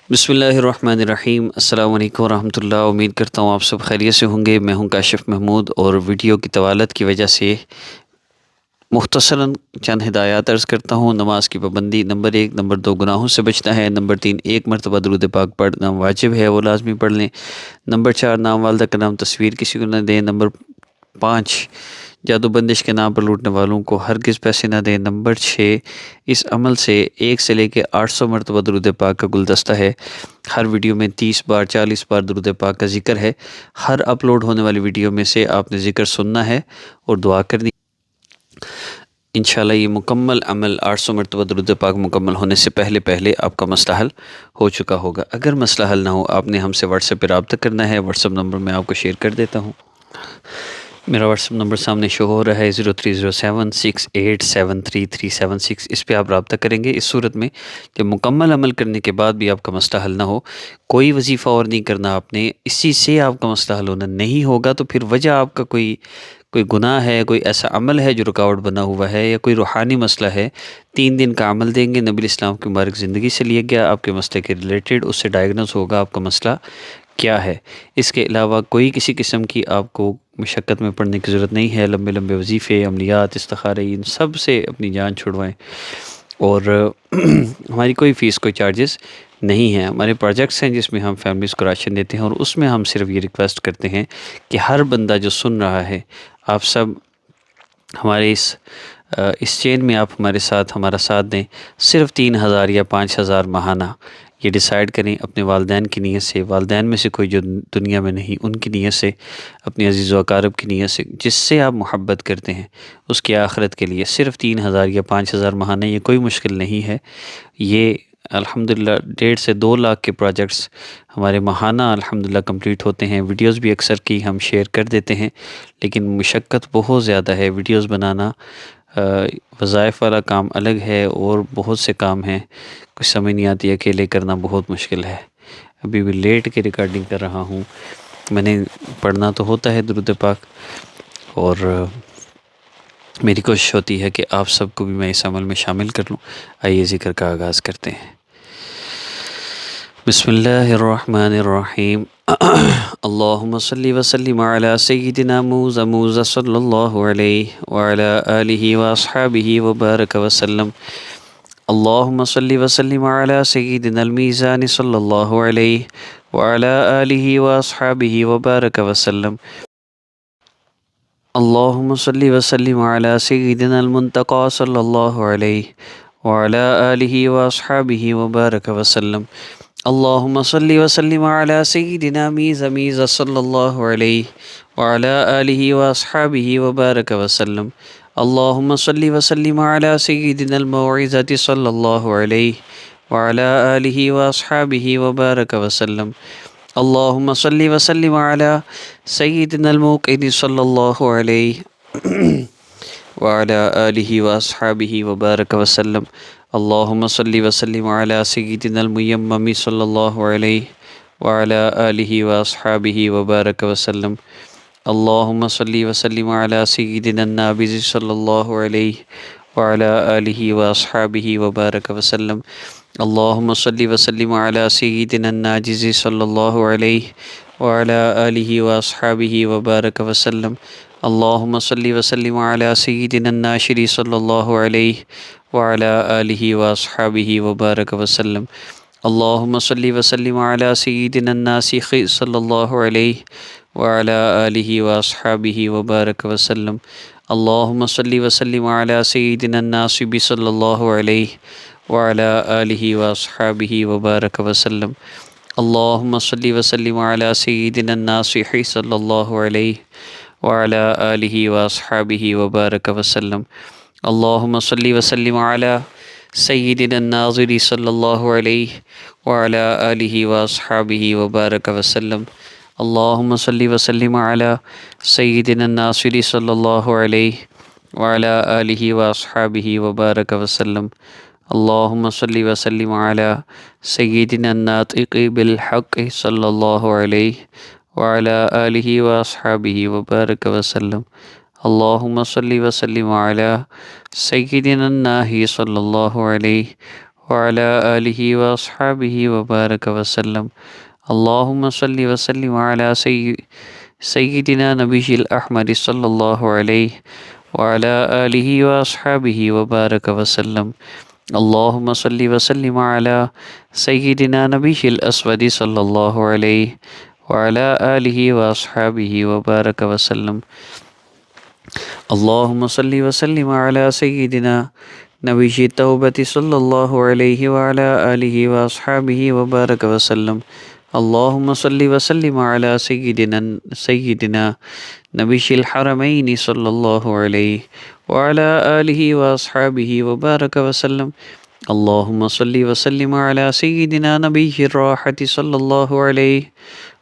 بسم اللہ الرحمن الرحیم۔ السلام علیکم ورحمۃ اللہ۔ امید کرتا ہوں آپ سب خیریت سے ہوں گے۔ میں ہوں کاشف محمود، اور ویڈیو کی طوالت کی وجہ سے مختصراً چند ہدایات عرض کرتا ہوں۔ نماز کی پابندی: نمبر 1، نمبر 2 گناہوں سے بچنا ہے۔ نمبر 3، ایک مرتبہ درود پاک پڑھنا واجب ہے، وہ لازمی پڑھ لیں۔ نمبر 4، نام والدہ کا نام تصویر کسی کو نہ دیں۔ نمبر 5، جادو بندش کے نام پر لوٹنے والوں کو ہرگز پیسے نہ دیں۔ نمبر 6، اس عمل سے 1 سے لے کے 800 مرتبہ درود پاک کا گلدستہ ہے۔ ہر ویڈیو میں 30 بار 40 بار درود پاک کا ذکر ہے۔ ہر اپلوڈ ہونے والی ویڈیو میں سے آپ نے ذکر سننا ہے اور دعا کرنی۔ انشاءاللہ یہ مکمل عمل 800 مرتبہ درود پاک مکمل ہونے سے پہلے آپ کا مسئلہ حل ہو چکا ہوگا۔ اگر مسئلہ حل نہ ہو، آپ نے ہم سے واٹس ایپ پہ رابطہ کرنا ہے۔ واٹس ایپ نمبر میں آپ کو شیئر کر دیتا ہوں۔ میرا واٹس ایپ نمبر سامنے شو ہو رہا ہے، 0307687336۔ اس پہ آپ رابطہ کریں گے۔ اس صورت میں جب مکمل عمل کرنے کے بعد بھی آپ کا مسئلہ حل نہ ہو، کوئی وظیفہ اور نہیں کرنا آپ نے، اسی سے آپ کا مسئلہ حل ہونا نہیں ہوگا، تو پھر وجہ آپ کا کوئی گناہ ہے، کوئی ایسا عمل ہے جو رکاوٹ بنا ہوا ہے، یا کوئی روحانی مسئلہ ہے۔ 3 دن کا عمل دیں گے، نبی اسلام کی مبارک زندگی سے لیا گیا، آپ کے مسئلے کے ریلیٹڈ، اس سے ڈائگنوز ہوگا آپ کا مسئلہ کیا ہے۔ اس کے علاوہ کوئی کسی قسم کی آپ کو مشقت میں پڑنے کی ضرورت نہیں ہے۔ لمبے وظیفے، عملیات، استخارے، ان سب سے اپنی جان چھڑوائیں۔ اور ہماری کوئی فیس، کوئی چارجز نہیں ہیں۔ ہمارے پروجیکٹس ہیں جس میں ہم فیملیز کو راشن دیتے ہیں، اور اس میں ہم صرف یہ ریکویسٹ کرتے ہیں کہ ہر بندہ جو سن رہا ہے، آپ سب ہمارے اس چین میں آپ ہمارا ساتھ دیں۔ صرف 3000 یا 5000 ماہانہ یہ ڈیسائیڈ کریں اپنے والدین کی نیت سے، والدین میں سے کوئی جو دنیا میں نہیں، ان کی نیت سے، اپنے عزیز و اقارب کی نیت سے، جس سے آپ محبت کرتے ہیں، اس کی آخرت کے لیے صرف 3000 یا 5000 ماہانہ، یہ کوئی مشکل نہیں ہے۔ یہ الحمدللہ 1.5 سے 2 لاکھ کے پروجیکٹس ہمارے ماہانہ الحمدللہ کمپلیٹ ہوتے ہیں۔ ویڈیوز بھی اکثر کی ہم شیئر کر دیتے ہیں، لیکن مشقت بہت زیادہ ہے۔ ویڈیوز بنانا وظائف والا کام الگ ہے، اور بہت سے کام ہیں، کچھ سمجھ نہیں آتی، اکیلے کرنا بہت مشکل ہے۔ ابھی بھی لیٹ کے ریکارڈنگ کر رہا ہوں۔ میں نے پڑھنا تو ہوتا ہے درود پاک، اور میری کوشش ہوتی ہے کہ آپ سب کو بھی میں اس عمل میں شامل کر لوں۔ آئیے ذکر کا آغاز کرتے ہیں۔ بسم اللہ الرحمن الرحیم۔ اللہم صلی وسلم علی سیدنا موز صلی اللہ علیہ وعلی آلہ واصحابہ وبارک وسلم۔ اللہم صلی وسلم علی سیدنا المیزان صلی اللہ علیہ وعلی آلہ واصحابہ وبارک وسلم۔ اللہم صلی وسلم علی سیدنا المنتقی صلی اللہ علیہ وعلی آلہ واصحابہ وبارک وسلم۔ اللہم صلی وسلم علی سیدنا میز صلی اللہ علیہ وعلی آلہ واصحابہ وبارک وسلم۔ اللہم صلی وسلم علی سیدنا الموعظۃ صلی اللہ علیہ وعلی آلہ واصحابہ وبارک وسلم۔ اللہم صلی وسلم علی سیدنا الموقظ صلی اللہ علیہ وعلی آلہ واصحابہ وبارک وسلم۔ اللہم صلی وسلم علی سیدنا المیمم صلی اللہ علیہ وعلی آلہ واصحابہ وبارک وسلم۔ اللہم صلی وسلم علی سیدنا النابض صلی اللہ علیہ وعلی آلہ واصحابہ وبارک وسلم۔ اللہم صلی وسلم علی سیدنا الناجز صلی اللہ علیہ وعلی آلہ واصحابہ وبارک وسلم۔ اللہم صلی وسلم علی سیدنا الناشر صلی اللہ علیہ وعلی آلہ واصحابہ وبارک وسلم۔ اللہم صلی وسلم علی سیدنا الناسخ صلی اللہ علیہ وعلی آلہ واصحابہ وبارک وسلم۔ اللہم صلی وسلم علی سیدنا الناصب صلی اللہ علیہ وعلی آلہ واصحابہ وبارک وسلم۔ اللہم صلی وسلم علی سیدنا الناصح صلی اللہ علیہ وعلی آلہ واصحابہ وبارک وسلم۔ اللہم صلی وسلم علی سیدنا الناظر صلی اللہ علیہ وعلی آلہ واصحابہ وبارک وسلم۔ اللہم صلی وسلم علی سیدنا الناصر صلی اللہ علیہ وعلی آلہ واصحابہ وبارک وسلم۔ اللہم صلی وسلم علی سیدنا الناطق بالحق صلی اللہ علیہ وعلی آلہ واصحابہ وبارک وسلم۔ اللہم صلی وسلم علی سیدنا الناہی صلی اللہ علیہ وعلى آله وأصحابه وبارك وسلم. اللهم صل وسلم على سيدنا نبي الأحمد صلى الله عليه وعلى آله وأصحابه وبارك وسلم. اللهم صل وسلم على سيدنا نبي الأسود صلى الله عليه وعلى آله وأصحابه وبارك وسلم. اللهم صل وسلم على سيدنا نبي التوبة صلى الله عليه وعلى آله وأصحابه وبارك وسلم. اللهم صل وسلم على سيدنا نبي الحرمين صلى الله عليه وعلى آله وأصحابه وبارك وسلم. اللهم صل وسلم على سيدنا نبي الراحة صلى الله عليه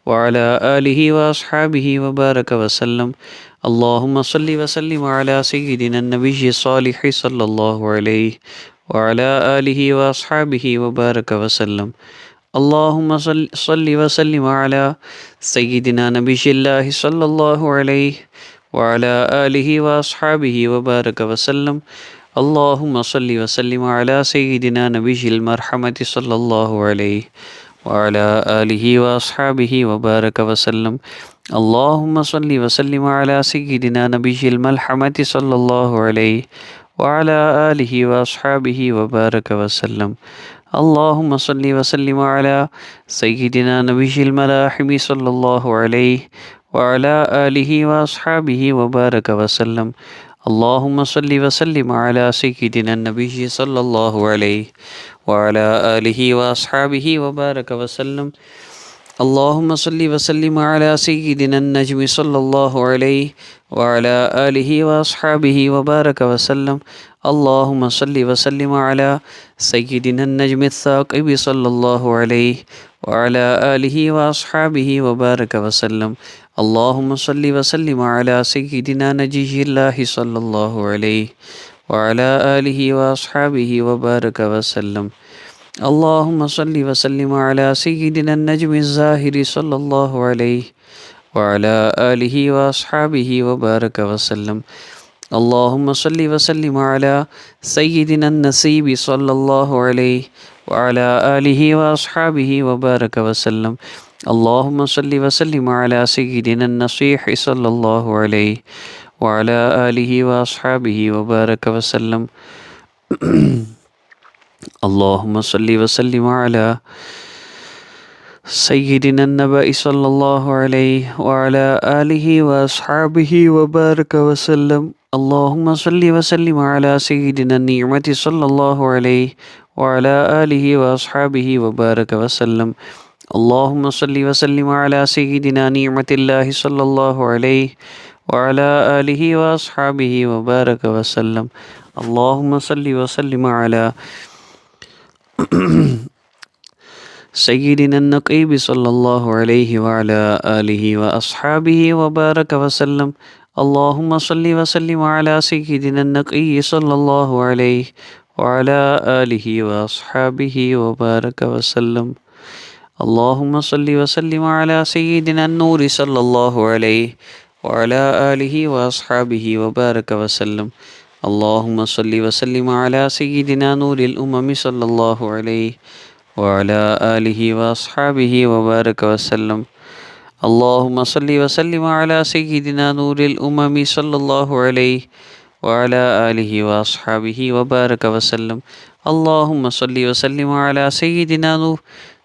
وعلى آله وأصحابه وبارك وسلم. اللهم صل وسلم على سيدنا النبي الصالح صلى الله عليه وعلى آله وأصحابه وبارك وسلم. اللهم صل وسلم على سيدنا نبي الله صلى الله عليه وعلى آله وأصحابه وبارك وسلم. اللهم صل وسلم على سيدنا نبي المرحمة صلى الله عليه وعلى آله وأصحابه وبارك وسلم. اللهم صل وسلم على سيدنا نبي الملحمة صلى الله عليه وعلى آله وأصحابه وبارك وسلم. اللهم صل وسلم على سيدنا نبي الملاحم صلى الله عليه وعلى آله وأصحابه وبارك وسلم. اللهم صل وسلم على سيدنا النبي صلى الله عليه وعلى آله وأصحابه وبارك وسلم. اللهم صل وسلم على سيدنا النجم صلى الله عليه وعلى آله وأصحابه وبارك وسلم. اللهم صل وسلم على سيدنا النجم الثاقب صلى الله عليه وعلى آله وأصحابه وبارك وسلم. اللهم صل وسلم على سيدنا نجي الله صلى الله عليه وعلى آله وأصحابه وبارك وسلم. اللهم صل وسلم على سيدنا النجم الزاهر صلى الله عليه وعلى آله وأصحابه وبارك وسلم. اللهم صل وسلم على سيدنا النسيب صلى الله عليه وعلى آله وأصحابه وبارك وسلم. اللهم صل وسلم على سيدنا النصيح صلى الله عليه وعلى آله وأصحابه وبارك وسلم. اللهم صل وسلم على سيدنا النبأ صلى الله عليه وعلى آله وأصحابه وبارك وسلم. اللهم صل وسلم على سيدنا النعمة صلى الله عليه وعلى آله وأصحابه وبارك وسلم. اللهم صل وسلم على سيدنا نعمة الله صلى الله عليه وعلى آله وأصحابه وبارك وسلم. اللهم صل وسلم على سيدنا النقيب صلى الله عليه وعلى آله وأصحابه وبارك وسلم. اللهم صل وسلم على سيدنا النقي صلى الله عليه وعلى آله وأصحابه وبارك وسلم. اللهم صل وسلم على سيدنا النور صلى الله عليه وعلى آله وأصحابه وبارك وسلم. اللهم صل وسلم على سيدنا نور الأمم صلى الله عليه وعلى آله وأصحابه وبارك وسلم. اللهم صل وسلم على سيدنا نور الأمم صلى الله عليه وعلى آله وأصحابه وبارك وسلم. اللهم صل وسلم على سيدنا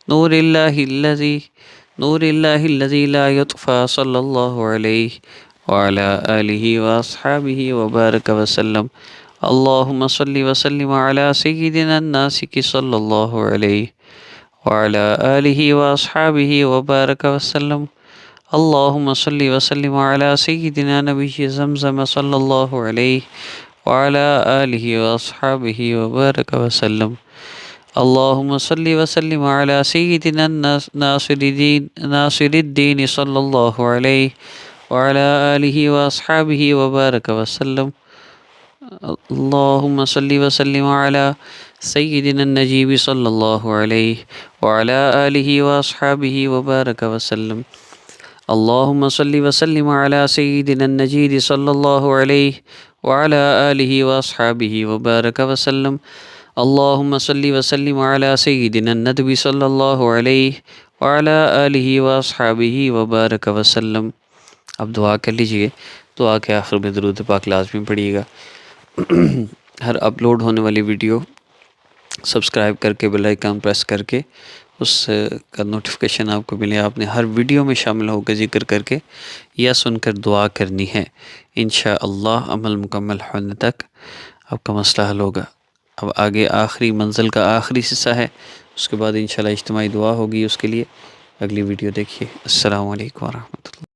نور الله الذي لا يطفى صلى الله عليه وعلى آله وأصحابه وبارك وسلم. اللهم صل وسلم على سيدنا الناسك صلى الله عليه وعلى آله وأصحابه وبارك وسلم. اللهم صل وسلم على سيدنا نبي زمزم صلى الله عليه وعلى آله وأصحابه وبارك وسلم. اللهم صل وسلم على سيدنا ناصر الدين صلى الله عليه وعلى آله وأصحابه وبارك وسلم. اللهم صل وسلم على سيدنا النجيب صلى الله عليه وعلى آله وأصحابه وبارك وسلم. اللهم صل وسلم على سيدنا النجيد صلى الله عليه وعلى آله وأصحابه وبارك وسلم. اللہم صلی وسلم علی سیدنا النبی صلی اللہ علیہ وعلی آلہ واصحابہ وبارک وسلم۔ اب دعا کر لیجئے، دعا کے آخر میں درود پاک لازمی پڑھیے گا۔ ہر اپلوڈ ہونے والی ویڈیو سبسکرائب کر کے بیل آئیکن پریس کر کے اس کا نوٹیفیکیشن آپ کو ملے، آپ نے ہر ویڈیو میں شامل ہو کے ذکر کر کے یا سن کر دعا کرنی ہے۔ انشاءاللہ عمل مکمل ہونے تک آپ کا مسئلہ حل ہوگا۔ اب آگے آخری منزل کا آخری حصہ ہے، اس کے بعد انشاءاللہ اجتماعی دعا ہوگی، اس کے لیے اگلی ویڈیو دیکھیے۔ السلام علیکم ورحمۃ اللہ۔